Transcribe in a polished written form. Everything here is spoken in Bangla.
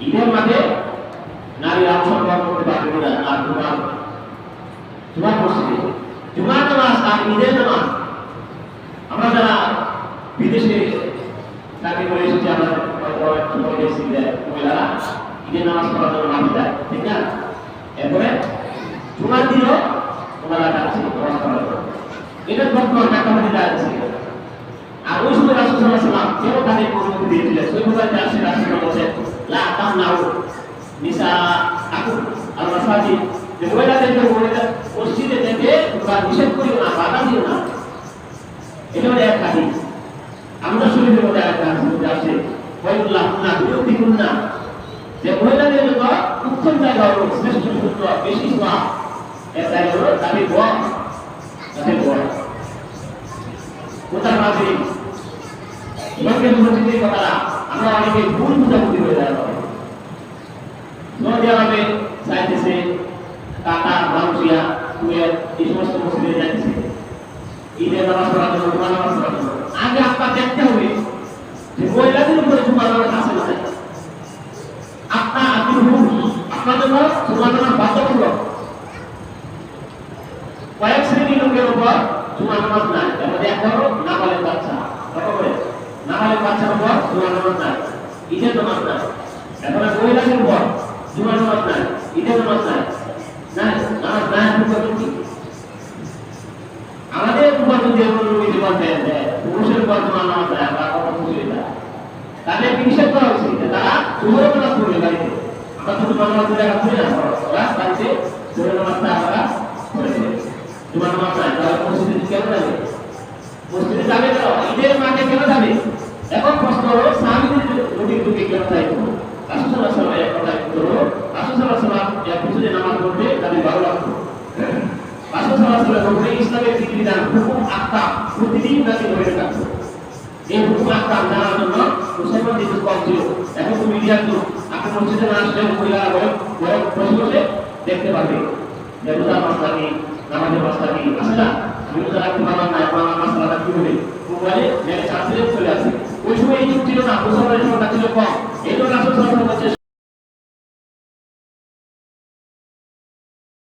ঈদের মাঠে নারীরা অংশগ্রহণ করতে পারবে না। আর জুমার মসজিদে জুমার নামাজ আর ঈদের নামাজ, আমরা যারা বিদেশে চাকরি করে এসেছি, আমরা মহিলারা ঈদের নামাজ পড়ার জন্য মাঠে যায়, ঠিক না? এরপরে জুমার দিনও ওনারা যাচ্ছে নামাজ পড়ার জন্য। এটা বর্তমান টাকামাটি যাচ্ছে। আর ওই সময় রাসূল সাল্লাল্লাহু আলাইহি ওয়াসাল্লাম কেউ তাদের অনুমতি দিয়েছিলেন, সেই বুঝাতে আসে রাসূল বলেছেন লা তামনাউ নিসা আকু আল মাসাজিদ, যে মহিলাদেরকে মসজিদে যেতে বা নিষেধ করিও না, বাধা দিও না। এটা হলো এক হাদিস। আমরা শরীরের মধ্যে একটা হাদিস আছে ওয়াইল্লাহ না বিরতিকুন না, যে মহিলাদের জন্য উত্তম জায়গা হলো শ্রেষ্ঠ সূত্র বেশি সওয়াব, এর জায়গা হলো তাদের বর, তাদের বর কোথায় মাঝে ইমামকে মসজিদের কথা আমরা অনেকে ভুল বুঝাবুঝি হয়ে যায়। সৌদি আরবে চাইতেছে, কাতার, মালয়েশিয়া, কুয়েত এই সমস্ত মসজিদে যাইতেছে ঈদের নামাজ পড়ার জন্য, জুমার নামাজ পড়ার জন্য। আগে আপনার দেখতে হবে যে মহিলাদের উপরে জুমার নামাজ আছে না। আপনার আপনার জন্য জুমার নামাজ বাধ্যতামূলক। কয়েক শ্রেণীর লোকের উপর জুমার নামাজ নাই, এর এক হলো নাবালেগ বাচ্চা, নাবালেগ বাচ্চার উপর জুমার নামাজ নাই, ঈদের নামাজ নাই। এরপরে মহিলাদের উপর জুমার নামাজ নাই, ঈদের নামাজ নাই, নামাজ নাই। আমাদের উপর যদি নবীজি বলতেন যে পুরুষের উপর জুমার নামাজ নাই, আমরা কত খুশি হয়ে যায়। তাদেরকে নিষেধ করা উচিত যে তারা জোহরের নামাজ পড়বে বাড়িতে। আমরা শুধু নামাজ পড়ে রাখছি না, বাড়িতে জোহরের নামাজটা আমরা পড়ে দেব। জুমার নামাজ নাই, তাহলে মসজিদে কেন যাবে? মসজিদে যাবে কেন? ঈদের মাঠে কেন যাবে? এখন প্রশ্ন হলো সাহাবীদের নবীর যুগে কেন যাইতো? রাসূল সাল্লাল্লাহু আলাইহি ওয়াসাল্লাম এক কথায় উত্তর হলো রাসূল সাল্লাল্লাহু আলাইহি ওয়াসাল্লাম এর পিছনে নামাজ পড়তে তাদের ভালো লাগতো। রাসূল সাল্লাল্লাহু আলাইহি ওয়াসাল্লাম ইসলামের বিধিবিধান হুকুম আহকাম প্রতিদিন তাকে ধরে রাখতো। এই হুকুম আহকাম জানার জন্য মুসলমানদের যুগ কম ছিল। এখন তো মিডিয়ার যুগ, আপনি মসজিদে না আসলে মহিলারা বসে বসে দেখতে পারবে যে রোজার মাসলা কি, নামাজের মাসলা কি আছে না। আমি রোজা রাখতে পারলাম না, এখন আমার মাসলাটা কি হবে মোবাইলে নেটে চার্জ চলে আসে। ওই সময় এই যুগ ছিল না, মুসলমানের সংখ্যা ছিল কম।